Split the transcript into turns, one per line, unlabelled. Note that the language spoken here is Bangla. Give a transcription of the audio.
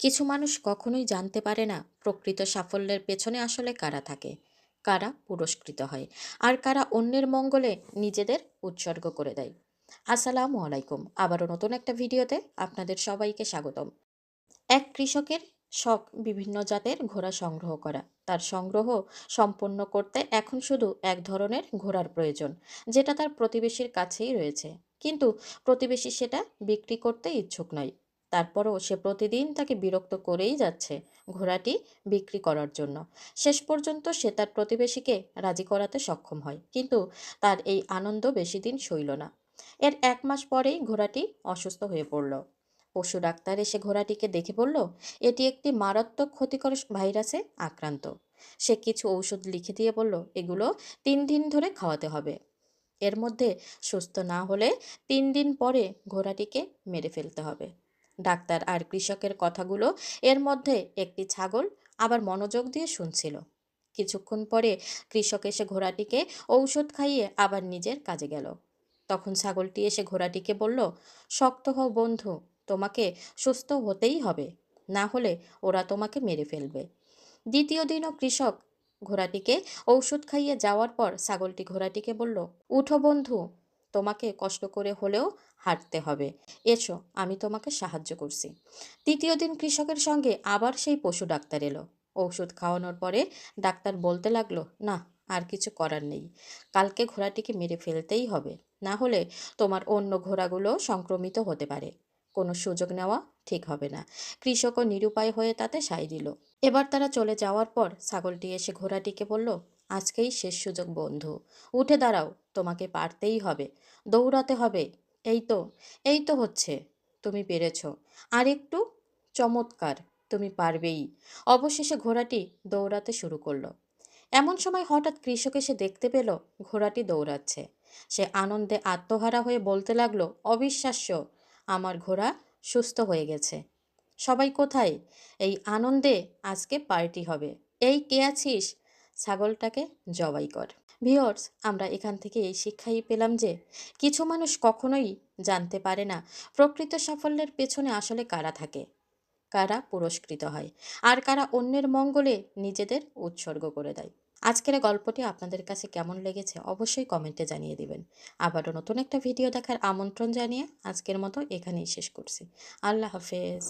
কিছু মানুষ কখনোই জানতে পারে না প্রকৃত সাফল্যের পেছনে আসলে কারা থাকে, কারা পুরস্কৃত হয়, আর কারা অন্যের মঙ্গলে নিজেদের উৎসর্গ করে দেয়। আসসালামু আলাইকুম, আবারও নতুন একটা ভিডিওতে আপনাদের সবাইকে স্বাগতম। এক কৃষকের শখ বিভিন্ন জাতের ঘোড়া সংগ্রহ করা। তার সংগ্রহ সম্পন্ন করতে এখন শুধু এক ধরনের ঘোড়ার প্রয়োজন, যেটা তার প্রতিবেশীর কাছেই রয়েছে। কিন্তু প্রতিবেশী সেটা বিক্রি করতে ইচ্ছুক নয়। তারপরও সে প্রতিদিন তাকে বিরক্ত করেই যাচ্ছে ঘোড়াটি বিক্রি করার জন্য। শেষ পর্যন্ত সে তার প্রতিবেশীকে রাজি করাতে সক্ষম হয়, কিন্তু তার এই আনন্দ বেশি দিন সইল না। এর 1 মাস পরেই ঘোড়াটি অসুস্থ হয়ে পড়ল। পশু ডাক্তার এসে ঘোড়াটিকে দেখে বলল, এটি একটি মারাত্মক ক্ষতিকর ভাইরাসে আক্রান্ত। সে কিছু ঔষধ লিখে দিয়ে বলল, এগুলো 3 দিন ধরে খাওয়াতে হবে। এর মধ্যে সুস্থ না হলে 3 দিন পরে ঘোড়াটিকে মেরে ফেলতে হবে। ডাক্তার আর কৃষকের কথাগুলো এর মধ্যে একটি ছাগল আবার মনোযোগ দিয়ে শুনছিল। কিছুক্ষণ পরে কৃষক এসে ঘোড়াটিকে ঔষধ খাইয়ে আবার নিজের কাজে গেল। তখন ছাগলটি এসে ঘোড়াটিকে বলল, শক্ত হও বন্ধু, তোমাকে সুস্থ হতেই হবে, না হলে ওরা তোমাকে মেরে ফেলবে। দ্বিতীয় দিনও কৃষক ঘোড়াটিকে ঔষধ খাইয়ে যাওয়ার পর ছাগলটি ঘোড়াটিকে বলল, উঠো বন্ধু, তোমাকে কষ্ট করে হলেও হাঁটতে হবে, এসো আমি তোমাকে সাহায্য করছি। তৃতীয় দিন কৃষকের সঙ্গে আবার সেই পশু ডাক্তার এলো। ঔষধ খাওয়ানোর পরে ডাক্তার বলতে লাগলো, না, আর কিছু করার নেই, কালকে ঘোড়াটিকে মেরে ফেলতেই হবে, না হলে তোমার অন্য ঘোড়াগুলো সংক্রমিত হতে পারে। কোনো সুযোগ নেওয়া ঠিক হবে না। কৃষকও নিরুপায় হয়ে তাতে সায় দিল। এবার তারা চলে যাওয়ার পর ছাগলটি এসে ঘোড়াটিকে বলল, আজকেই শেষ সুযোগ বন্ধু, উঠে দাঁড়াও, তোমাকে পারতেই হবে, দৌড়াতে হবে। এই তো, এই তো হচ্ছে, তুমি পেরেছ, আর একটু, চমৎকার, তুমি পারবেই। অবশেষে ঘোড়াটি দৌড়াতে শুরু করলো। এমন সময় হঠাৎ কৃষক এসে দেখতে পেল ঘোড়াটি দৌড়াচ্ছে। সে আনন্দে আত্মহারা হয়ে বলতে লাগলো, অবিশ্বাস্য, আমার ঘোড়া সুস্থ হয়ে গেছে। সবাই কোথায়? এই আনন্দে আজকে পার্টি হবে। এই কে আছিস? ছাগলটাকে জবাই কর। ভিউয়ার্স, আমরা এখান থেকে এই শিক্ষাই পেলাম যে কিছু মানুষ কখনোই জানতে পারে না প্রকৃত সাফল্যের পেছনে আসলে কারা থাকে, কারা পুরস্কৃত হয়, আর কারা অন্যের মঙ্গলে নিজেদের উৎসর্গ করে দেয়। আজকের এই গল্পটি আপনাদের কাছে কেমন লেগেছে অবশ্যই কমেন্টে জানিয়ে দিবেন। আবারও নতুন একটা ভিডিও দেখার আমন্ত্রণ জানিয়ে আজকের মতো এখানেই শেষ করছি। আল্লাহ হাফেজ।